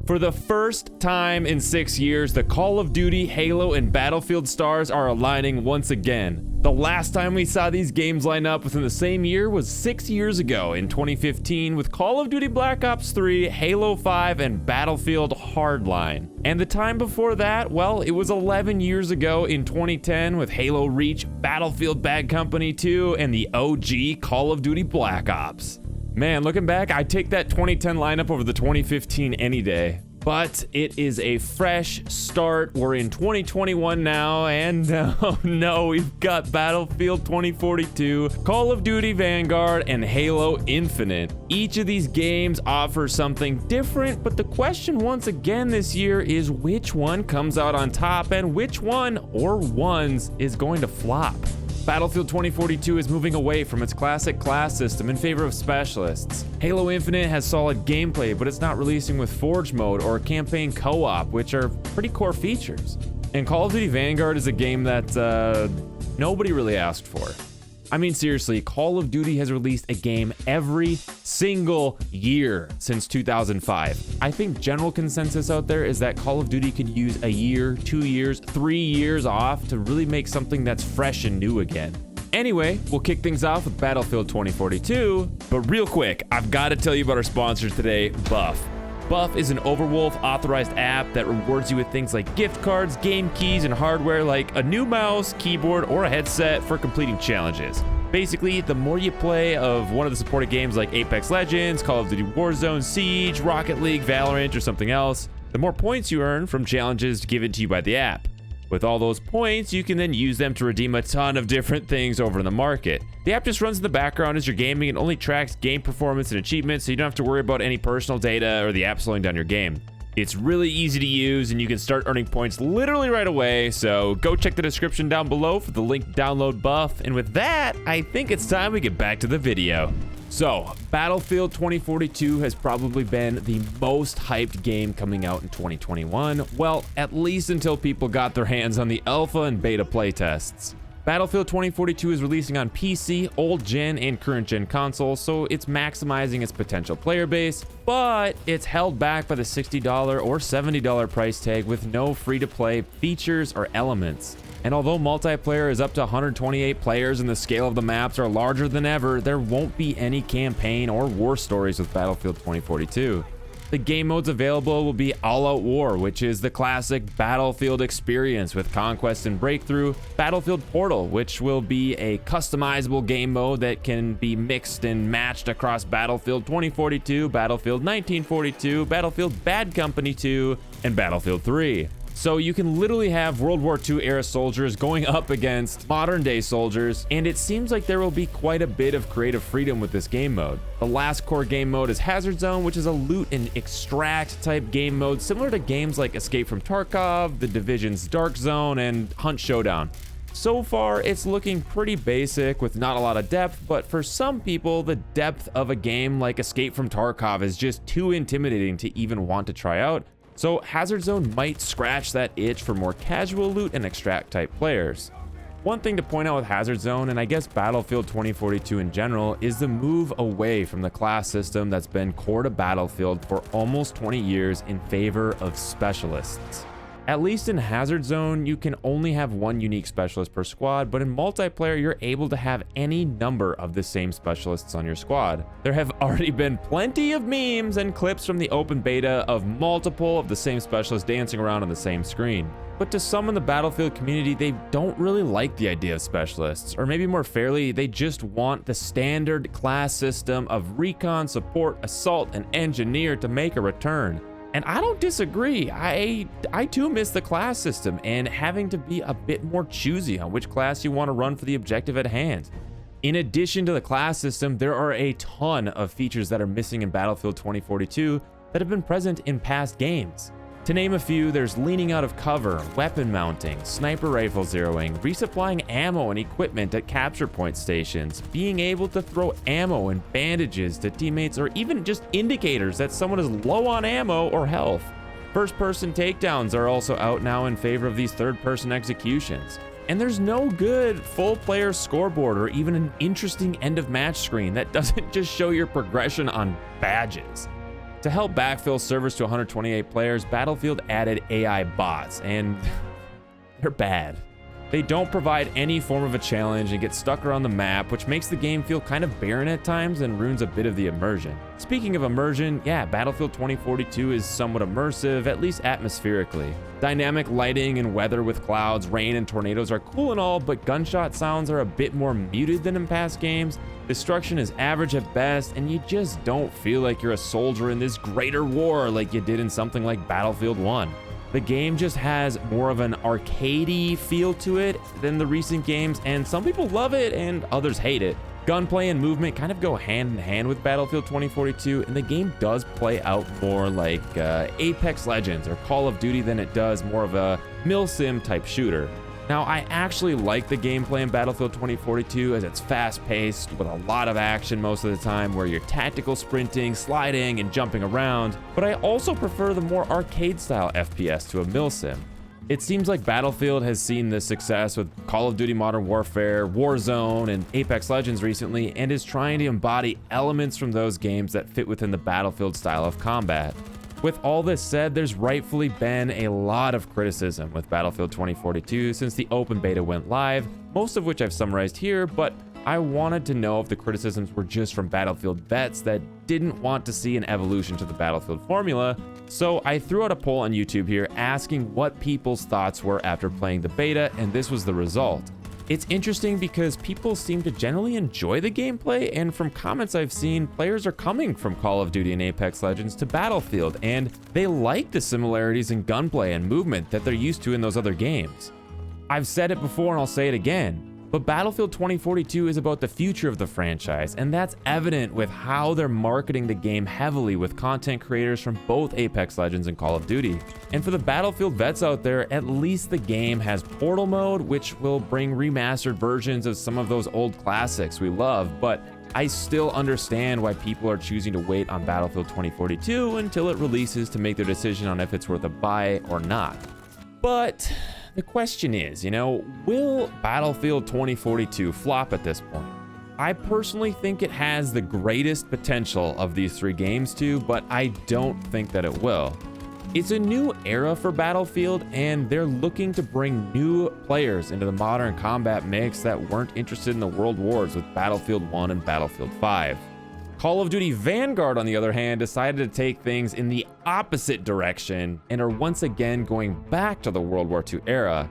For the first time in 6 years, the Call of Duty, Halo, and Battlefield stars are aligning once again. The last time we saw these games line up within the same year was 6 years ago in 2015 with Call of Duty Black Ops 3, Halo 5, and Battlefield Hardline. And the time before that, well, it was 11 years ago in 2010 with Halo Reach, Battlefield Bad Company 2, and the OG Call of Duty Black Ops. Man, looking back, I'd take that 2010 lineup over the 2015 any day. But it is a fresh start. We're in 2021 now, and oh no, we've got Battlefield 2042, Call of Duty Vanguard, and Halo Infinite. Each of these games offers something different, but the question once again this year is which one comes out on top and which one or ones is going to flop. Battlefield 2042 is moving away from its classic class system in favor of specialists. Halo Infinite has solid gameplay, but it's not releasing with Forge mode or campaign co-op, which are pretty core features. And Call of Duty Vanguard is a game that nobody really asked for. I mean, seriously, Call of Duty has released a game every single year since 2005. I think general consensus out there is that Call of Duty could use a year, 2 years, 3 years off to really make something that's fresh and new again. Anyway, we'll kick things off with Battlefield 2042, but real quick, I've got to tell you about our sponsor today, Buff. Buff is an Overwolf authorized app that rewards you with things like gift cards, game keys, and hardware like a new mouse, keyboard, or a headset for completing challenges. Basically, the more you play of one of the supported games like Apex Legends, Call of Duty Warzone, Siege, Rocket League, Valorant, or something else, the more points you earn from challenges given to you by the app. With all those points, you can then use them to redeem a ton of different things over in the market. The app just runs in the background as you're gaming and only tracks game performance and achievements, so you don't have to worry about any personal data or the app slowing down your game. It's really easy to use and you can start earning points literally right away, so go check the description down below for the link to download Buff. And with that, I think it's time we get back to the video. So, Battlefield 2042 has probably been the most hyped game coming out in 2021. Well, at least until people got their hands on the alpha and beta playtests. Battlefield 2042 is releasing on PC, old gen, and current gen consoles, so it's maximizing its potential player base, but it's held back by the $60 or $70 price tag with no free-to-play features or elements. And although multiplayer is up to 128 players and the scale of the maps are larger than ever, there won't be any campaign or war stories with Battlefield 2042. The game modes available will be All Out War, which is the classic Battlefield experience with Conquest and Breakthrough, Battlefield Portal, which will be a customizable game mode that can be mixed and matched across Battlefield 2042, Battlefield 1942, Battlefield Bad Company 2, and Battlefield 3. So you can literally have World War II era soldiers going up against modern day soldiers, and it seems like there will be quite a bit of creative freedom with this game mode. The last core game mode is Hazard Zone, which is a loot and extract type game mode similar to games like Escape from Tarkov, The Division's Dark Zone, and Hunt Showdown. So far, it's looking pretty basic with not a lot of depth, but for some people, the depth of a game like Escape from Tarkov is just too intimidating to even want to try out. So Hazard Zone might scratch that itch for more casual loot and extract type players. One thing to point out with Hazard Zone, and I guess Battlefield 2042 in general, is the move away from the class system that's been core to Battlefield for almost 20 years in favor of specialists. At least in Hazard Zone, you can only have one unique specialist per squad, but in multiplayer, you're able to have any number of the same specialists on your squad. There have already been plenty of memes and clips from the open beta of multiple of the same specialists dancing around on the same screen. But to some in the Battlefield community, they don't really like the idea of specialists, or maybe more fairly, they just want the standard class system of recon, support, assault, and engineer to make a return. And I don't disagree. I too miss the class system and having to be a bit more choosy on which class you want to run for the objective at hand. In addition to the class system, there are a ton of features that are missing in Battlefield 2042 that have been present in past games. To name a few, there's leaning out of cover, weapon mounting, sniper rifle zeroing, resupplying ammo and equipment at capture point stations, being able to throw ammo and bandages to teammates, or even just indicators that someone is low on ammo or health. First-person takedowns are also out now in favor of these third-person executions. And there's no good full player scoreboard or even an interesting end of match screen that doesn't just show your progression on badges. To help backfill servers to 128 players, Battlefield added AI bots, and they're bad. They don't provide any form of a challenge and get stuck around the map, which makes the game feel kind of barren at times and ruins a bit of the immersion. Speaking of immersion, yeah, Battlefield 2042 is somewhat immersive, at least atmospherically. Dynamic lighting and weather with clouds, rain, and tornadoes are cool and all, but gunshot sounds are a bit more muted than in past games. Destruction is average at best, and you just don't feel like you're a soldier in this greater war like you did in something like Battlefield 1. The game just has more of an arcadey feel to it than the recent games, and some people love it and others hate it. Gunplay and movement kind of go hand in hand with Battlefield 2042, and the game does play out more like Apex Legends or Call of Duty than it does more of a milsim type shooter. Now, I actually like the gameplay in Battlefield 2042 as it's fast-paced with a lot of action most of the time where you're tactical sprinting, sliding, and jumping around, but I also prefer the more arcade-style FPS to a milsim. It seems like Battlefield has seen this success with Call of Duty Modern Warfare, Warzone, and Apex Legends recently, and is trying to embody elements from those games that fit within the Battlefield style of combat. With all this said, there's rightfully been a lot of criticism with Battlefield 2042 since the open beta went live, most of which I've summarized here, but I wanted to know if the criticisms were just from Battlefield vets that didn't want to see an evolution to the Battlefield formula, so I threw out a poll on YouTube here asking what people's thoughts were after playing the beta, and this was the result. It's interesting because people seem to generally enjoy the gameplay, and from comments I've seen, players are coming from Call of Duty and Apex Legends to Battlefield, and they like the similarities in gunplay and movement that they're used to in those other games. I've said it before and I'll say it again, but Battlefield 2042 is about the future of the franchise, and that's evident with how they're marketing the game heavily with content creators from both Apex Legends and Call of Duty. And for the Battlefield vets out there, at least the game has Portal Mode, which will bring remastered versions of some of those old classics we love, but I still understand why people are choosing to wait on Battlefield 2042 until it releases to make their decision on if it's worth a buy or not. But the question is, will Battlefield 2042 flop at this point? I personally think it has the greatest potential of these three games to, but I don't think that it will. It's a new era for Battlefield, and they're looking to bring new players into the modern combat mix that weren't interested in the world wars with Battlefield 1 and Battlefield 5. Call of Duty Vanguard, on the other hand, decided to take things in the opposite direction and are once again going back to the World War II era.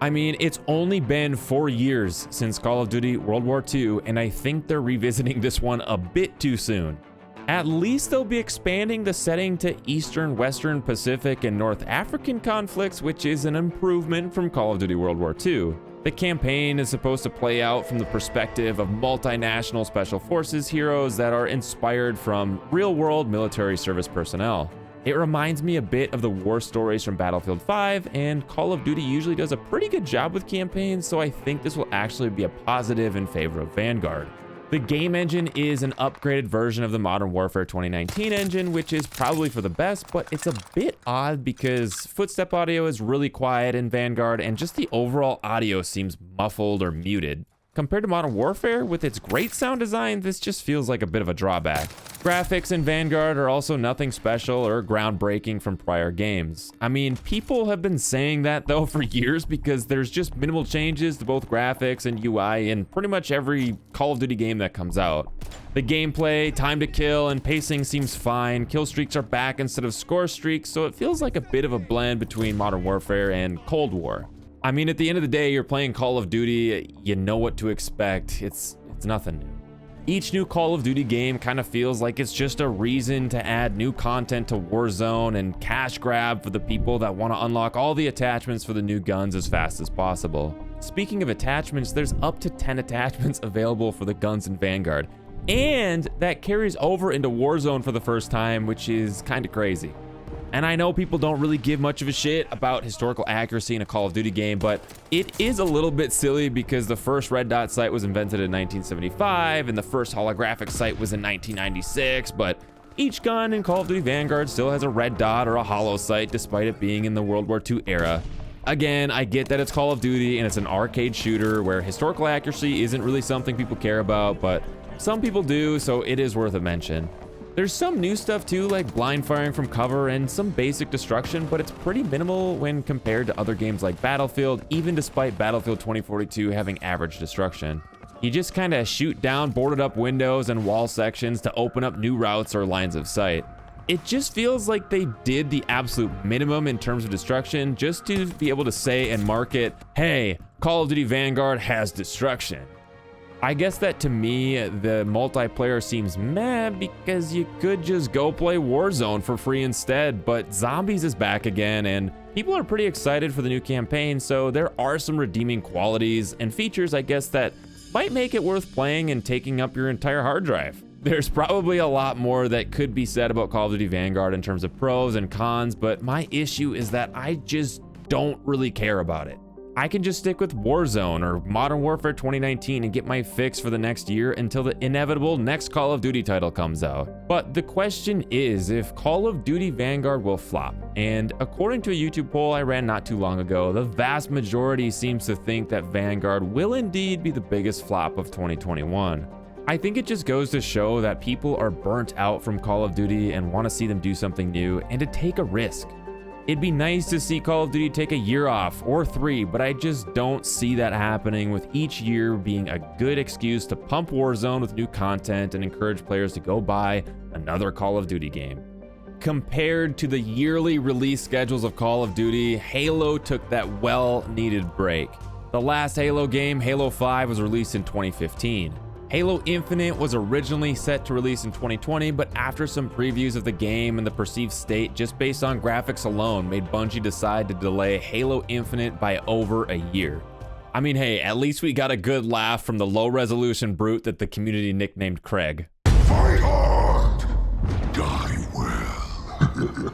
I mean, it's only been 4 years since Call of Duty World War II, and I think they're revisiting this one a bit too soon. At least they'll be expanding the setting to Eastern, Western, Pacific, and North African conflicts, which is an improvement from Call of Duty World War II. The campaign is supposed to play out from the perspective of multinational special forces heroes that are inspired from real-world military service personnel. It reminds me a bit of the war stories from Battlefield 5, and Call of Duty usually does a pretty good job with campaigns, so I think this will actually be a positive in favor of Vanguard. The game engine is an upgraded version of the Modern Warfare 2019 engine, which is probably for the best, but it's a bit odd because footstep audio is really quiet in Vanguard, and just the overall audio seems muffled or muted. Compared to Modern Warfare, with its great sound design, this just feels like a bit of a drawback. Graphics in Vanguard are also nothing special or groundbreaking from prior games. I mean, people have been saying that though for years because there's just minimal changes to both graphics and UI in pretty much every Call of Duty game that comes out. The gameplay, time to kill, and pacing seems fine. Kill streaks are back instead of score streaks, so it feels like a bit of a blend between Modern Warfare and Cold War. I mean, at the end of the day, you're playing Call of Duty, you know what to expect. It's nothing new. Each new Call of Duty game kind of feels like it's just a reason to add new content to Warzone and cash grab for the people that want to unlock all the attachments for the new guns as fast as possible. Speaking of attachments, there's up to 10 attachments available for the guns in Vanguard, and that carries over into Warzone for the first time, which is kind of crazy. And I know people don't really give much of a shit about historical accuracy in a Call of Duty game, but it is a little bit silly because the first red dot sight was invented in 1975 and the first holographic sight was in 1996, but each gun in Call of Duty Vanguard still has a red dot or a holo sight despite it being in the World War II era. Again, I get that it's Call of Duty and it's an arcade shooter where historical accuracy isn't really something people care about, but some people do, so it is worth a mention. There's some new stuff too, like blind firing from cover and some basic destruction, but it's pretty minimal when compared to other games like Battlefield, even despite Battlefield 2042 having average destruction. You just kind of shoot down boarded up windows and wall sections to open up new routes or lines of sight. It just feels like they did the absolute minimum in terms of destruction just to be able to say and market, hey, Call of Duty Vanguard has destruction. I guess that to me, the multiplayer seems meh because you could just go play Warzone for free instead, but Zombies is back again and people are pretty excited for the new campaign, so there are some redeeming qualities and features, I guess, that might make it worth playing and taking up your entire hard drive. There's probably a lot more that could be said about Call of Duty Vanguard in terms of pros and cons, but my issue is that I just don't really care about it. I can just stick with Warzone or Modern Warfare 2019 and get my fix for the next year until the inevitable next Call of Duty title comes out. But the question is if Call of Duty Vanguard will flop. And according to a YouTube poll I ran not too long ago, the vast majority seems to think that Vanguard will indeed be the biggest flop of 2021. I think it just goes to show that people are burnt out from Call of Duty and want to see them do something new and to take a risk. It'd be nice to see Call of Duty take a year off or 3, but I just don't see that happening, with each year being a good excuse to pump Warzone with new content and encourage players to go buy another Call of Duty game. Compared to the yearly release schedules of Call of Duty, Halo took that well-needed break. The last Halo game, Halo 5, was released in 2015. Halo Infinite was originally set to release in 2020, but after some previews of the game and the perceived state just based on graphics alone made Bungie decide to delay Halo Infinite by over a year. I mean, hey, at least we got a good laugh from the low-resolution brute that the community nicknamed Craig. Fight hard, die well.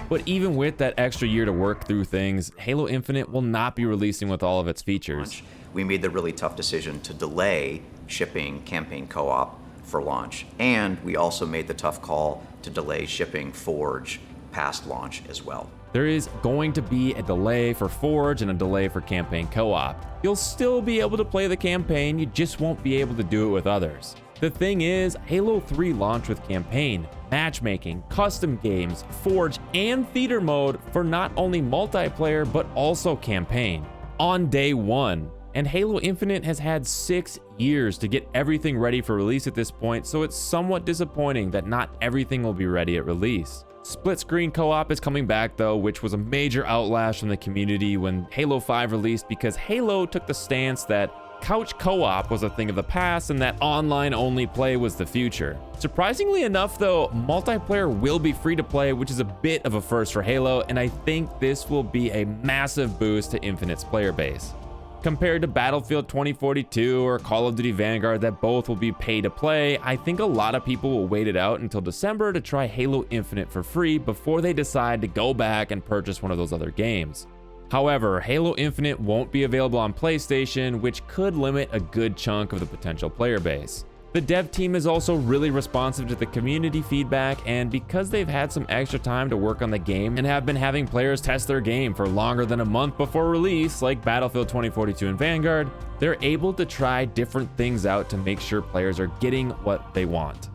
But even with that extra year to work through things, Halo Infinite will not be releasing with all of its features. We made the really tough decision to delay shipping campaign co-op for launch, and we also made the tough call to delay shipping Forge past launch as well. There is going to be a delay for Forge and a delay for campaign co-op. You'll still be able to play the campaign, you just won't be able to do it with others. The thing is, Halo 3 launched with campaign, matchmaking, custom games, Forge, and theater mode for not only multiplayer but also campaign on day one. And Halo Infinite has had 6 years to get everything ready for release at this point, so it's somewhat disappointing that not everything will be ready at release. Split screen co-op is coming back though, which was a major outlash from the community when Halo 5 released, because Halo took the stance that couch co-op was a thing of the past and that online only play was the future. Surprisingly enough though, multiplayer will be free to play, which is a bit of a first for Halo, and I think this will be a massive boost to Infinite's player base. Compared to Battlefield 2042 or Call of Duty Vanguard that both will be pay to play, I think a lot of people will wait it out until December to try Halo Infinite for free before they decide to go back and purchase one of those other games. However, Halo Infinite won't be available on PlayStation, which could limit a good chunk of the potential player base. The dev team is also really responsive to the community feedback, and because they've had some extra time to work on the game and have been having players test their game for longer than a month before release, like Battlefield 2042 and Vanguard, they're able to try different things out to make sure players are getting what they want.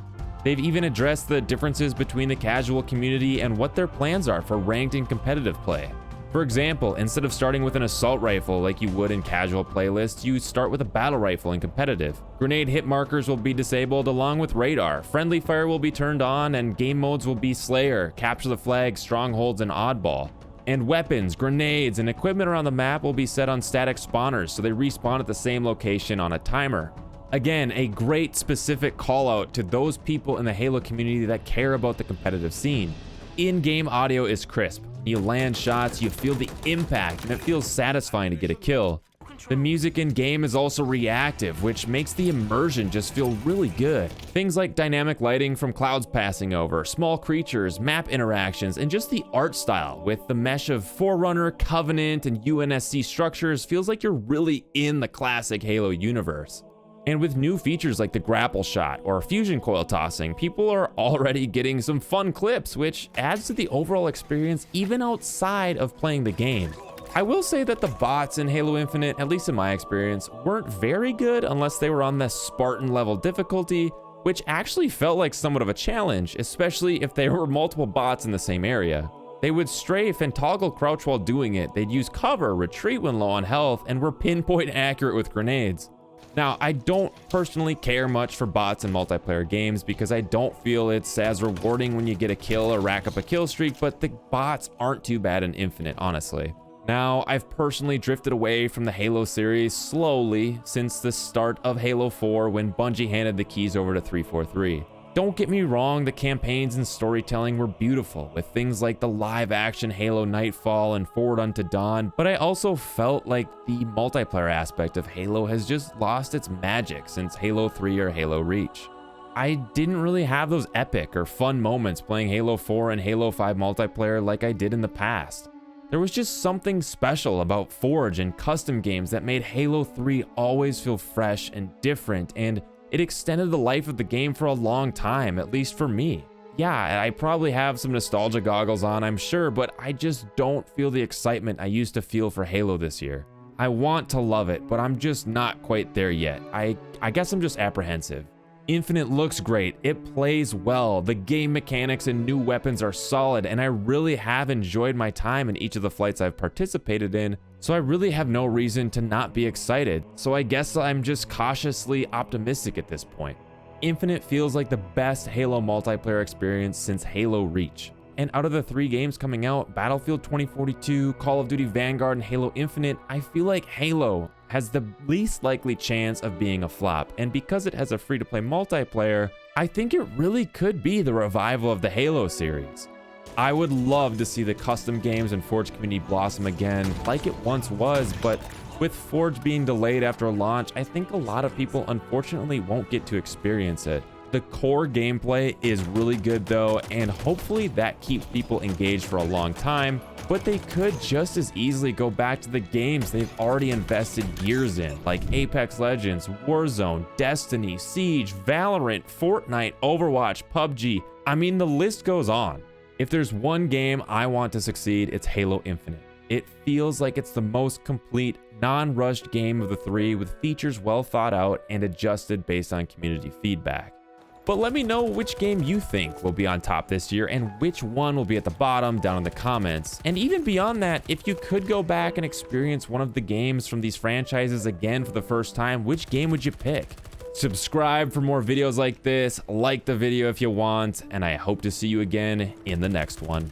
They've even addressed the differences between the casual community and what their plans are for ranked and competitive play. For example, instead of starting with an assault rifle like you would in casual playlists, you start with a battle rifle in competitive. Grenade hit markers will be disabled along with radar, friendly fire will be turned on, and game modes will be Slayer, Capture the Flag, Strongholds, and Oddball. And weapons, grenades, and equipment around the map will be set on static spawners, so they respawn at the same location on a timer. Again, a great specific call out to those people in the Halo community that care about the competitive scene. In-game audio is crisp. You land shots, you feel the impact, and it feels satisfying to get a kill. The music in-game is also reactive, which makes the immersion just feel really good. Things like dynamic lighting from clouds passing over, small creatures, map interactions, and just the art style with the mesh of Forerunner, Covenant, and UNSC structures feels like you're really in the classic Halo universe. And with new features like the grapple shot or fusion coil tossing, people are already getting some fun clips, which adds to the overall experience even outside of playing the game. I will say that the bots in Halo Infinite, at least in my experience, weren't very good unless they were on the Spartan level difficulty, which actually felt like somewhat of a challenge, especially if there were multiple bots in the same area. They would strafe and toggle crouch while doing it, they'd use cover, retreat when low on health, and were pinpoint accurate with grenades. Now, I don't personally care much for bots in multiplayer games because I don't feel it's as rewarding when you get a kill or rack up a kill streak, but the bots aren't too bad in Infinite, honestly. Now, I've personally drifted away from the Halo series slowly since the start of Halo 4 when Bungie handed the keys over to 343. Don't get me wrong, the campaigns and storytelling were beautiful, with things like the live-action Halo Nightfall and Forward Unto Dawn, but I also felt like the multiplayer aspect of Halo has just lost its magic since Halo 3 or Halo Reach. I didn't really have those epic or fun moments playing Halo 4 and Halo 5 multiplayer like I did in the past. There was just something special about Forge and custom games that made Halo 3 always feel fresh and different, and it extended the life of the game for a long time, at least for me. Yeah, I probably have some nostalgia goggles on, I'm sure, but I just don't feel the excitement I used to feel for Halo this year. I want to love it, but I'm just not quite there yet. I guess I'm just apprehensive. Infinite looks great, it plays well, the game mechanics and new weapons are solid, and I really have enjoyed my time in each of the flights I've participated in, so I really have no reason to not be excited, so I guess I'm just cautiously optimistic at this point. Infinite feels like the best Halo multiplayer experience since Halo Reach. And out of the 3 games coming out, Battlefield 2042, Call of Duty Vanguard, and Halo Infinite, I feel like Halo has the least likely chance of being a flop, and because it has a free-to-play multiplayer, I think it really could be the revival of the Halo series. I would love to see the custom games and Forge community blossom again like it once was, but with Forge being delayed after launch, I think a lot of people unfortunately won't get to experience it. The core gameplay is really good though, and hopefully that keeps people engaged for a long time, but they could just as easily go back to the games they've already invested years in, like Apex Legends, Warzone, Destiny, Siege, Valorant, Fortnite, Overwatch, PUBG. I mean, the list goes on. If there's one game I want to succeed, it's Halo Infinite. It feels like it's the most complete, non-rushed game of the 3 with features well thought out and adjusted based on community feedback. But let me know which game you think will be on top this year and which one will be at the bottom down in the comments. And even beyond that, if you could go back and experience one of the games from these franchises again for the first time, which game would you pick? Subscribe for more videos like this, like the video if you want, and I hope to see you again in the next one.